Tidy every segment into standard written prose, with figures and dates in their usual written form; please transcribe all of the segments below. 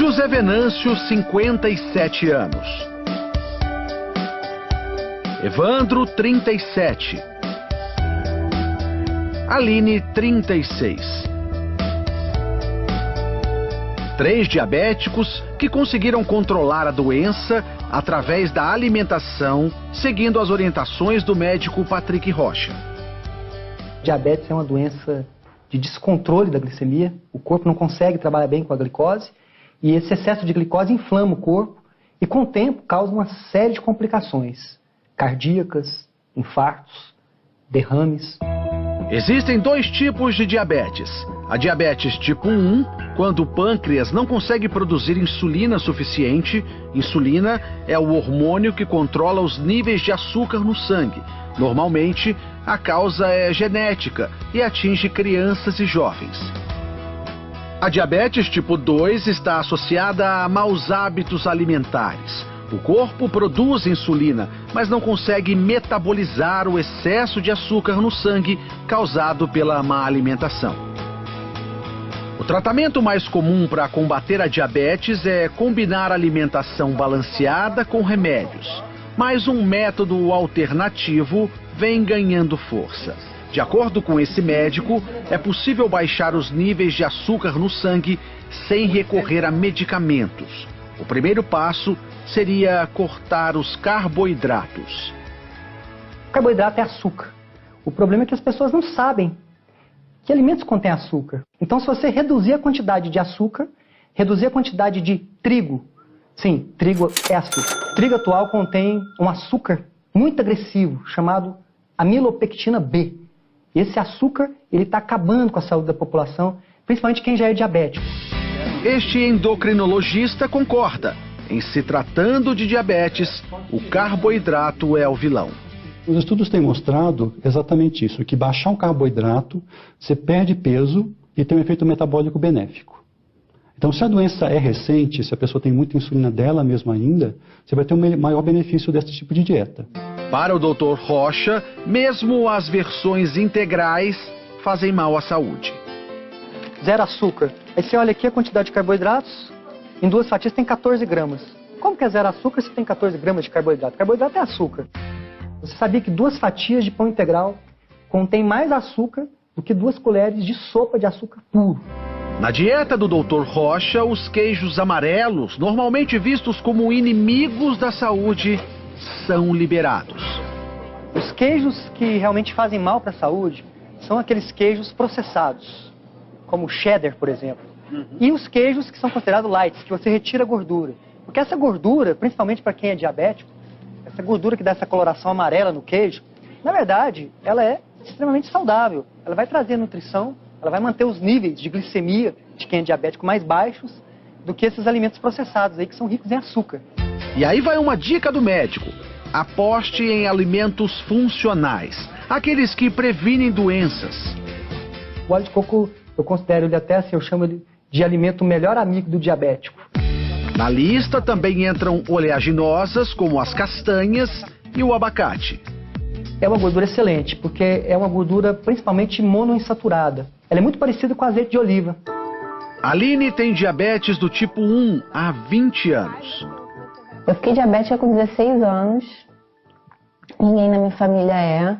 José Venâncio, 57 anos. Evandro, 37. Aline, 36. 3 diabéticos que conseguiram controlar a doença através da alimentação, seguindo as orientações do médico Patrick Rocha. Diabetes é uma doença de descontrole da glicemia. O corpo não consegue trabalhar bem com a glicose e esse excesso de glicose inflama o corpo e, com o tempo, causa uma série de complicações cardíacas, infartos, derrames. Existem 2 tipos de diabetes. A diabetes tipo 1, quando o pâncreas não consegue produzir insulina suficiente. Insulina é o hormônio que controla os níveis de açúcar no sangue. Normalmente, a causa é genética e atinge crianças e jovens. A diabetes tipo 2 está associada a maus hábitos alimentares. O corpo produz insulina, mas não consegue metabolizar o excesso de açúcar no sangue causado pela má alimentação. O tratamento mais comum para combater a diabetes é combinar alimentação balanceada com remédios. Mas um método alternativo vem ganhando força. De acordo com esse médico, é possível baixar os níveis de açúcar no sangue sem recorrer a medicamentos. O primeiro passo seria cortar os carboidratos. O carboidrato é açúcar. O problema é que as pessoas não sabem que alimentos contêm açúcar. Então, se você reduzir a quantidade de açúcar, reduzir a quantidade de trigo, sim, trigo é açúcar. O trigo atual contém um açúcar muito agressivo, chamado amilopectina B. Esse açúcar está acabando com a saúde da população, principalmente quem já é diabético. Este endocrinologista concorda. Em se tratando de diabetes, o carboidrato é o vilão. Os estudos têm mostrado exatamente isso, que baixar um carboidrato, você perde peso e tem um efeito metabólico benéfico. Então, se a doença é recente, se a pessoa tem muita insulina dela mesma ainda, você vai ter um maior benefício desse tipo de dieta. Para o Dr. Rocha, mesmo as versões integrais fazem mal à saúde. 0 açúcar. Aí você olha aqui a quantidade de carboidratos, em 2 fatias tem 14 gramas. Como que é 0 açúcar se tem 14 gramas de carboidrato? Carboidrato é açúcar. Você sabia que 2 fatias de pão integral contém mais açúcar do que 2 colheres de sopa de açúcar puro? Na dieta do Dr. Rocha, os queijos amarelos, normalmente vistos como inimigos da saúde, são liberados. Os queijos que realmente fazem mal para a saúde são aqueles queijos processados, como o cheddar, por exemplo. E os queijos que são considerados light, que você retira a gordura. Porque essa gordura, principalmente para quem é diabético, essa gordura que dá essa coloração amarela no queijo, na verdade, ela é extremamente saudável. Ela vai trazer nutrição, ela vai manter os níveis de glicemia de quem é diabético mais baixos do que esses alimentos processados aí que são ricos em açúcar. E aí vai uma dica do médico. Aposte em alimentos funcionais, aqueles que previnem doenças. O óleo de coco, eu considero ele até assim, eu chamo ele de alimento melhor amigo do diabético. Na lista também entram oleaginosas, como as castanhas e o abacate. É uma gordura excelente, porque é uma gordura principalmente monoinsaturada. Ela é muito parecida com azeite de oliva. Aline tem diabetes do tipo 1 há 20 anos. Eu fiquei diabética com 16 anos. Ninguém na minha família é.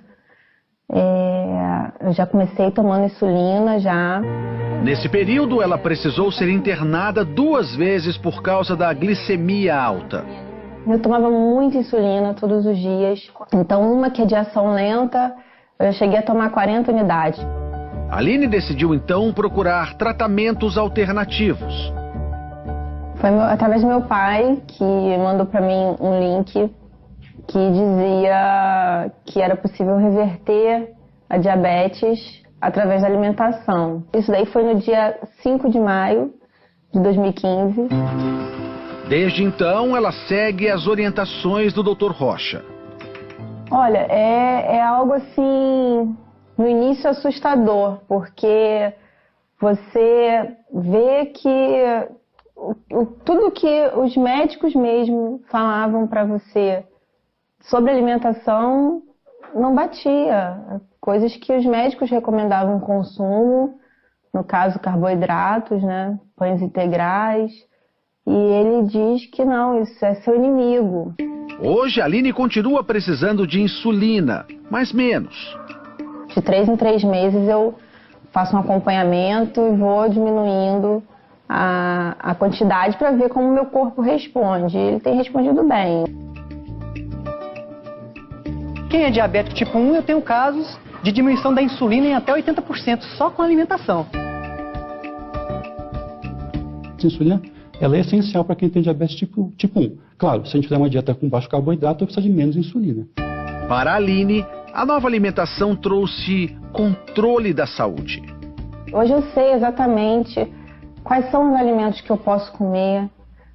Eu já comecei tomando insulina já. Nesse período, ela precisou ser internada 2 vezes por causa da glicemia alta. Eu tomava muita insulina todos os dias. Então, uma que é de ação lenta, eu cheguei a tomar 40 unidades. Aline decidiu então procurar tratamentos alternativos. Foi através do meu pai que mandou para mim um link que dizia que era possível reverter a diabetes através da alimentação. Isso daí foi no dia 5 de maio de 2015. Desde então, ela segue as orientações do Dr. Rocha. Olha, é algo assim, no início assustador, porque você vê que tudo que os médicos mesmo falavam para você sobre alimentação não batia. Coisas que os médicos recomendavam o consumo, no caso carboidratos, né, pães integrais, E ele diz que não, isso é seu inimigo. Hoje, a Aline continua precisando de insulina, mas menos. De 3 em 3 meses eu faço um acompanhamento e vou diminuindo a quantidade para ver como o meu corpo responde. Ele tem respondido bem. Quem é diabético tipo 1, eu tenho casos de diminuição da insulina em até 80%, só com a alimentação. A insulina, ela é essencial para quem tem diabetes tipo 1. Claro, se a gente fizer uma dieta com baixo carboidrato, precisa de menos insulina. Para a Aline, a nova alimentação trouxe controle da saúde. Hoje eu sei exatamente quais são os alimentos que eu posso comer,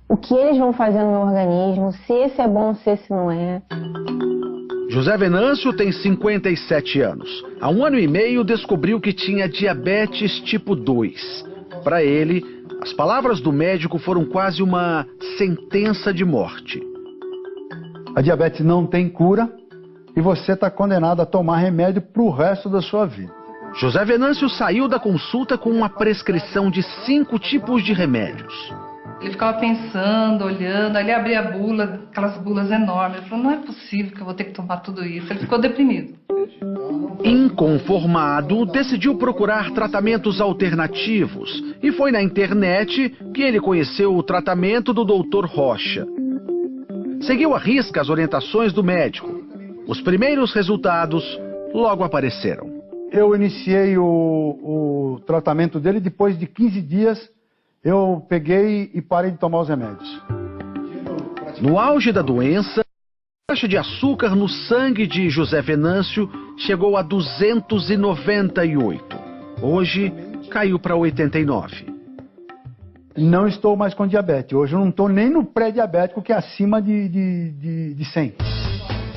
o que eles vão fazer no meu organismo, se esse é bom, se esse não é. José Venâncio tem 57 anos. Há 1 ano e meio descobriu que tinha diabetes tipo 2. Para ele, as palavras do médico foram quase uma sentença de morte. A diabetes não tem cura e você está condenado a tomar remédio para o resto da sua vida. José Venâncio saiu da consulta com uma prescrição de 5 tipos de remédios. Ele ficava pensando, olhando, aí ele abria a bula, aquelas bulas enormes. Ele falou, não é possível que eu vou ter que tomar tudo isso. Ele ficou deprimido. Inconformado, decidiu procurar tratamentos alternativos e foi na internet que ele conheceu o tratamento do Dr. Rocha. Seguiu à risca as orientações do médico. Os primeiros resultados logo apareceram. Eu iniciei o tratamento dele, depois de 15 dias eu peguei e parei de tomar os remédios. No auge da doença, a taxa de açúcar no sangue de José Venâncio chegou a 298. Hoje, caiu para 89. Não estou mais com diabetes. Hoje eu não estou nem no pré-diabético, que é acima de 100.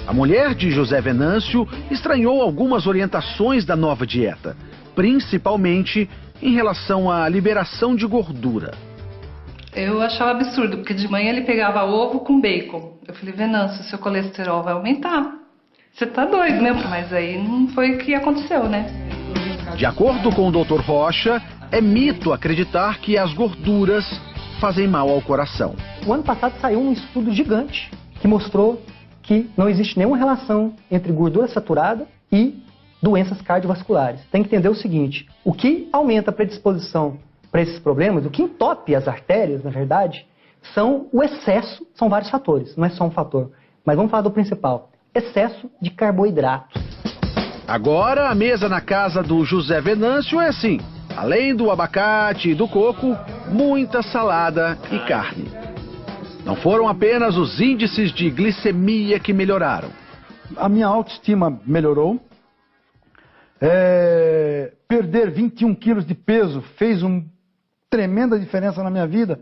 A mulher de José Venâncio estranhou algumas orientações da nova dieta, principalmente em relação à liberação de gordura. Eu achava absurdo, porque de manhã ele pegava ovo com bacon. Eu falei, Venâncio, seu colesterol vai aumentar. Você tá doido, né? Mas aí não foi o que aconteceu, né? De acordo com o Dr. Rocha, é mito acreditar que as gorduras fazem mal ao coração. O ano passado saiu um estudo gigante que mostrou que não existe nenhuma relação entre gordura saturada e doenças cardiovasculares. Tem que entender o seguinte, o que aumenta a predisposição para esses problemas, o que entope as artérias, na verdade, são o excesso, são vários fatores, não é só um fator. Mas vamos falar do principal, excesso de carboidratos. Agora a mesa na casa do José Venâncio é assim, além do abacate e do coco, muita salada e carne. Não foram apenas os índices de glicemia que melhoraram. A minha autoestima melhorou. Perder 21 quilos de peso fez uma tremenda diferença na minha vida.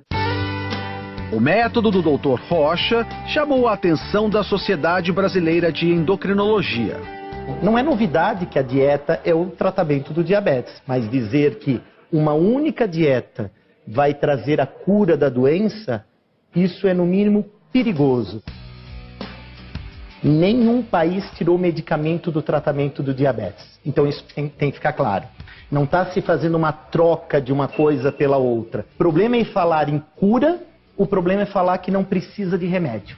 O método do Dr. Rocha chamou a atenção da Sociedade Brasileira de Endocrinologia. Não é novidade que a dieta é o tratamento do diabetes, mas dizer que uma única dieta vai trazer a cura da doença, isso é no mínimo perigoso. Nenhum país tirou medicamento do tratamento do diabetes. Então isso tem que ficar claro. Não está se fazendo uma troca de uma coisa pela outra. O problema é falar em cura, o problema é falar que não precisa de remédio.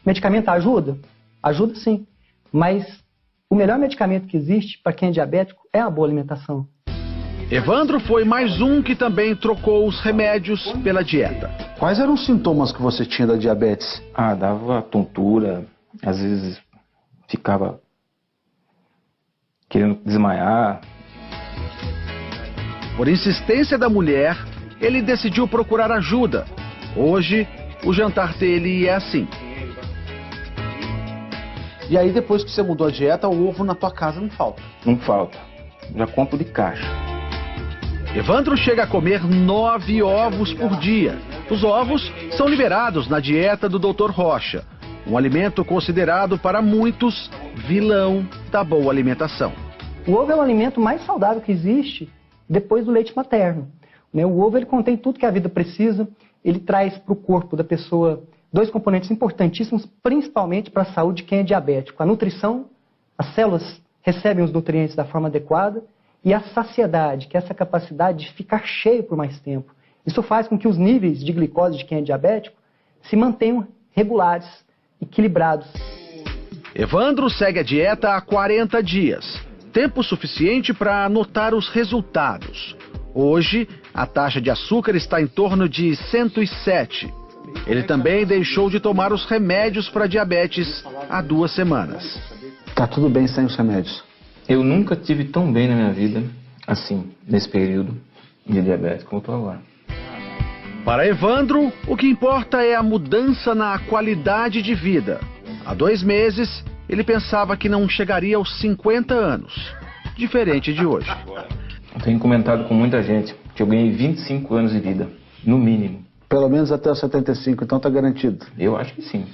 Medicamento ajuda? Ajuda sim. Mas o melhor medicamento que existe para quem é diabético é a boa alimentação. Evandro foi mais um que também trocou os remédios pela dieta. Quais eram os sintomas que você tinha da diabetes? Dava tontura, às vezes ficava querendo desmaiar. Por insistência da mulher, ele decidiu procurar ajuda. Hoje, o jantar dele é assim. E aí, depois que você mudou a dieta, o ovo na tua casa não falta? Não falta. Já compro de caixa. Evandro chega a comer 9 ovos por dia. Os ovos são liberados na dieta do Dr. Rocha, um alimento considerado para muitos vilão da boa alimentação. O ovo é o alimento mais saudável que existe depois do leite materno. O ovo ele contém tudo que a vida precisa, ele traz para o corpo da pessoa 2 componentes importantíssimos, principalmente para a saúde de quem é diabético. A nutrição, as células recebem os nutrientes da forma adequada, e a saciedade, que é essa capacidade de ficar cheio por mais tempo. Isso faz com que os níveis de glicose de quem é diabético se mantenham regulares, equilibrados. Evandro segue a dieta há 40 dias, tempo suficiente para anotar os resultados. Hoje, a taxa de açúcar está em torno de 107. Ele também deixou de tomar os remédios para diabetes há 2 semanas. Tá tudo bem sem os remédios? Eu nunca tive tão bem na minha vida, assim, nesse período de diabetes como eu tô agora. Para Evandro, o que importa é a mudança na qualidade de vida. Há 2 meses, ele pensava que não chegaria aos 50 anos, diferente de hoje. Eu tenho comentado com muita gente que eu ganhei 25 anos de vida, no mínimo. Pelo menos até os 75, então tá garantido. Eu acho que sim.